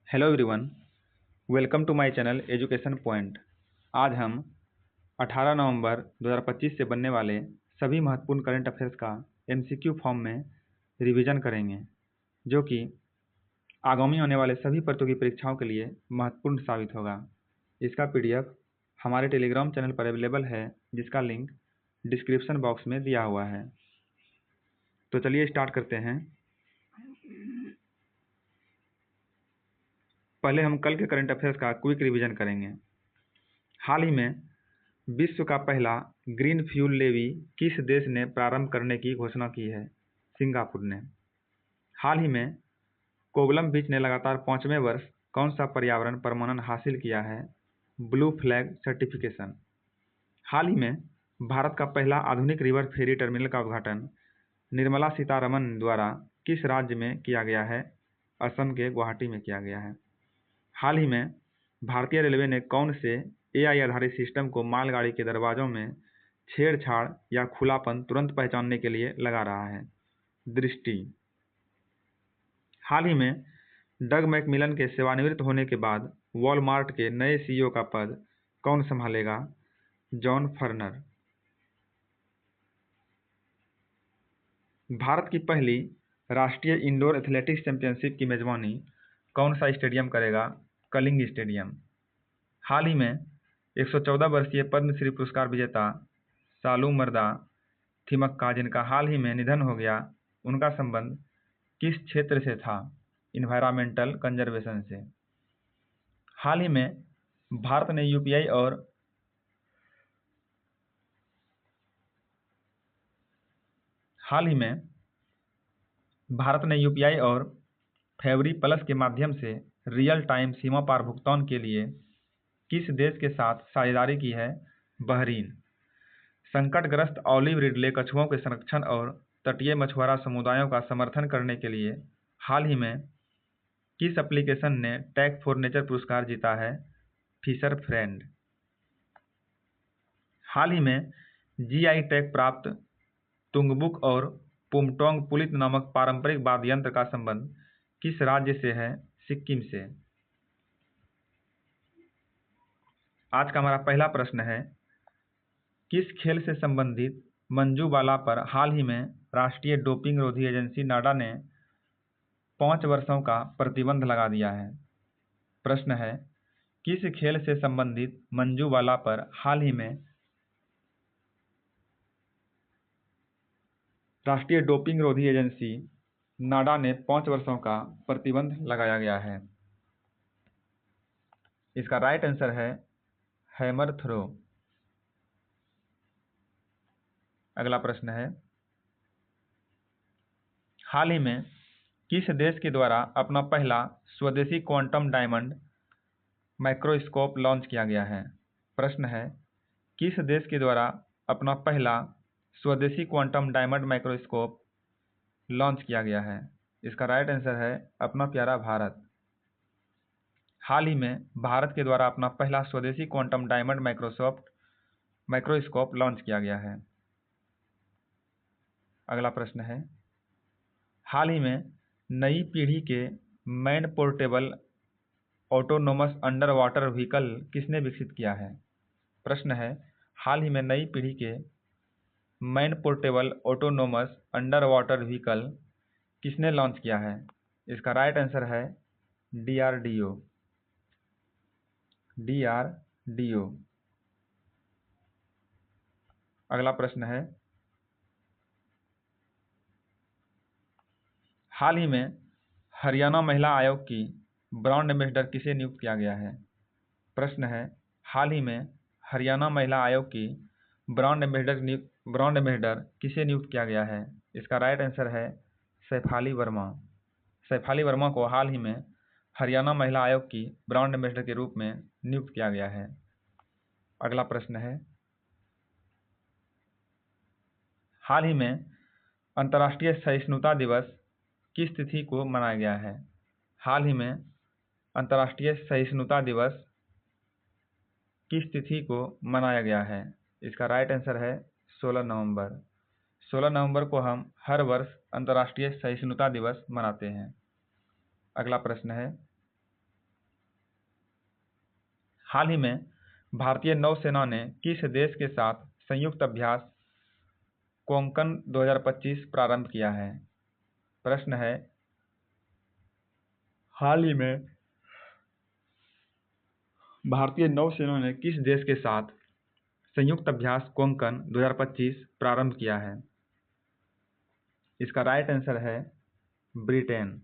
Hello everyone, welcome to my channel education point. आज हम 18 नवंबर 2025 से बनने वाले सभी महत्वपूर्ण करंट अफेयर्स का एमसीक्यू फॉर्म में रिवीजन करेंगे, जो कि आगामी आने वाले सभी प्रतियोगी परीक्षाओं के लिए महत्वपूर्ण साबित होगा। इसका पीडीएफ हमारे टेलीग्राम चैनल पर अवेलेबल है, जिसका लिंक डिस्क्रिप्शन बॉक्स में दिया हुआ है। तो चलिए स्टार्ट करते हैं। पहले हम कल के करंट अफेयर्स का क्विक रिवीजन करेंगे। हाल ही में विश्व का पहला ग्रीन फ्यूल लेवी किस देश ने प्रारंभ करने की घोषणा की है? सिंगापुर ने। हाल ही में कोवलम बीच ने लगातार 5वें वर्ष कौन सा पर्यावरण प्रमाणन हासिल किया है? Blue flag certification. हाल ही में भारत का पहला आधुनिक रिवर फेरी टर्मिनल का उद्घाटन निर्मला सीतारमण द्वारा किस राज्य में किया गया है? असम के गुवाहाटी में किया गया है। हाल ही में भारतीय रेलवे ने कौन से एआई आधारित सिस्टम को मालगाड़ी के दरवाजों में छेड़छाड़ या खुलापन तुरंत पहचानने के लिए लगा रहा है? दृष्टि। हाल ही में डग मैकमिलन के सेवानिवृत्त होने के बाद वॉलमार्ट के नए सीईओ का पद कौन संभालेगा? जॉन फर्नर। भारत की पहली राष्ट्रीय इंडोर एथलेटिक्स चैंपियनशिप की मेजबानी कौन सा स्टेडियम करेगा? कलिंग स्टेडियम। हाल ही में 114 वर्षीय पद्मश्री पुरस्कार विजेता सालू मर्दा थिमक्का, जिनका हाल ही में निधन हो गया, उनका संबंध किस क्षेत्र से था? इन्वायरमेंटल कंजर्वेशन से। हाल ही में भारत ने यूपीआई और फेवरी प्लस के माध्यम से रियल टाइम सीमा पार भुगतान के लिए किस देश के साथ साझेदारी की है? बहरीन। संकटग्रस्त ऑलिव रिडले कछुओं के संरक्षण और तटीय मछुआरा समुदायों का समर्थन करने के लिए हाल ही में किस एप्लीकेशन ने टैग फॉर नेचर पुरस्कार जीता है? Fisher friend. हाल ही में जीआई टैग प्राप्त तुंगबुक और पुमटोंग पुलित नामक पारंपरिक वाद्य यंत्र का संबंध किस राज्य से है? सिक्किम से। आज का हमारा पहला प्रश्न है, किस खेल से संबंधित मंजू बाला पर हाल ही में राष्ट्रीय डोपिंग रोधी एजेंसी नाडा ने 5 वर्षों का प्रतिबंध लगा दिया है? प्रश्न है, किस खेल से संबंधित मंजू बाला पर हाल ही में राष्ट्रीय डोपिंग रोधी एजेंसी नाडा ने 5 वर्षों का प्रतिबंध लगाया गया है? इसका राइट आंसर है हैमर थ्रो। अगला प्रश्न है, हाल ही में किस देश के द्वारा अपना पहला स्वदेशी क्वांटम डायमंड माइक्रोस्कोप लॉन्च किया गया है? प्रश्न है, किस देश के द्वारा अपना पहला स्वदेशी क्वांटम डायमंड माइक्रोस्कोप लॉन्च किया गया है? इसका राइट आंसर है अपना प्यारा भारत। हाल ही में भारत के द्वारा अपना पहला स्वदेशी क्वांटम डायमंड माइक्रोस्कोप लॉन्च किया गया है। अगला प्रश्न है, हाल ही में नई पीढ़ी के man portable autonomous under water vehicle किसने विकसित किया है? प्रश्न है, हाल ही में नई पीढ़ी के man portable autonomous under water vehicle किसने लॉन्च किया है? इसका राइट आंसर है डीआरडीओ। अगला प्रश्न है, हाल ही में हरियाणा महिला आयोग की ब्रांड एम्बेसडर किसे नियुक्त किया गया है? प्रश्न है, हाल ही में हरियाणा महिला आयोग की ब्रांड एम्बेसडर किसे नियुक्त किया गया है? इसका राइट आंसर है सैफाली वर्मा। सैफाली वर्मा को हाल ही में हरियाणा महिला आयोग की ब्रांड एम्बेसडर के रूप में नियुक्त किया गया है। अगला प्रश्न है, हाल ही में अंतर्राष्ट्रीय सहिष्णुता दिवस किस तिथि को मनाया गया है? हाल ही में अंतर्राष्ट्रीय सहिष्णुता दिवस किस तिथि को मनाया गया है? इसका राइट आंसर है 16 नवंबर। 16 नवंबर को हम हर वर्ष अंतर्राष्ट्रीय सहिष्णुता दिवस मनाते हैं। अगला प्रश्न है, हाल ही में भारतीय नौसेना ने किस देश के साथ संयुक्त अभ्यास कोंकण 2025 प्रारंभ किया है? प्रश्न है, हाल ही में भारतीय नौसेना ने किस देश के साथ संयुक्त अभ्यास कोंकण 2025 प्रारंभ किया है? इसका राइट आंसर है ब्रिटेन।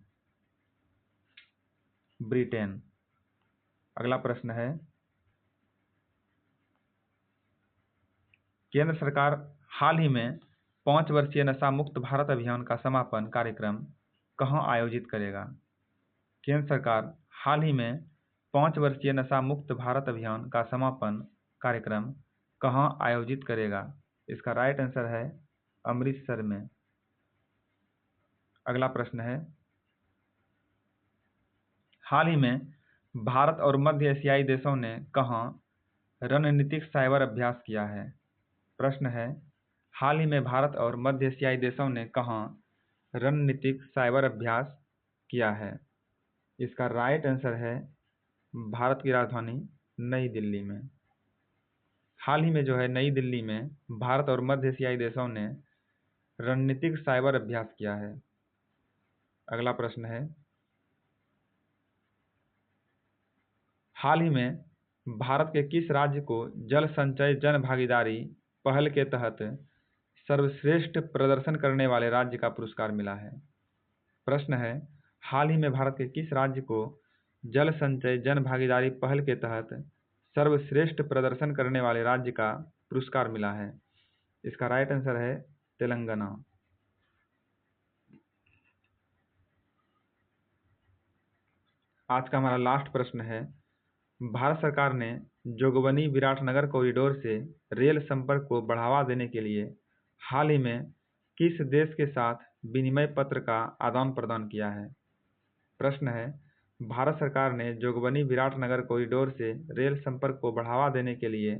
ब्रिटेन। अगला प्रश्न है, केंद्र सरकार हाल ही में 5 वर्षीय नशा मुक्त भारत अभियान का समापन कार्यक्रम कहां आयोजित करेगा? केंद्र सरकार हाल ही में 5 वर्षीय नशा मुक्त भारत अभियान का समापन कार्यक्रम कहां आयोजित करेगा? इसका राइट आंसर है अमृतसर में। अगला प्रश्न है, हाल ही में भारत और मध्य एशियाई देशों ने कहां रणनीतिक साइबर अभ्यास किया है? प्रश्न है, हाल ही में भारत और मध्य एशियाई देशों ने कहां रणनीतिक साइबर अभ्यास किया है? इसका राइट आंसर है भारत की राजधानी नई दिल्ली में। हाल ही में जो है नई दिल्ली में भारत और मध्य एशियाई देशों ने रणनीतिक साइबर अभ्यास किया है। अगला प्रश्न है, हाल ही में भारत के किस राज्य को जल संचय जन भागीदारी पहल के तहत सर्वश्रेष्ठ प्रदर्शन करने वाले राज्य का पुरस्कार मिला है? प्रश्न है, हाल ही में भारत के किस राज्य को जल संचय जन भागीदारी पहल के तहत सर्वश्रेष्ठ प्रदर्शन करने वाले राज्य का पुरस्कार मिला है? इसका राइट आंसर है तेलंगाना। आज का हमारा लास्ट प्रश्न है, भारत सरकार ने जोगबनी विराटनगर कॉरिडोर से रेल संपर्क को बढ़ावा देने के लिए हाल ही में किस देश के साथ विनिमय पत्र का आदान प्रदान किया है? प्रश्न है, भारत सरकार ने जोगबनी विराटनगर कॉरिडोर से रेल संपर्क को बढ़ावा देने के लिए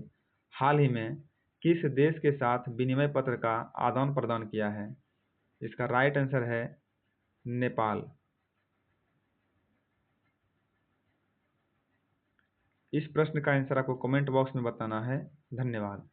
हाल ही में किस देश के साथ विनिमय पत्र का आदान प्रदान किया है? इसका राइट आंसर है नेपाल। इस प्रश्न का आंसर आपको कमेंट बॉक्स में बताना है। धन्यवाद।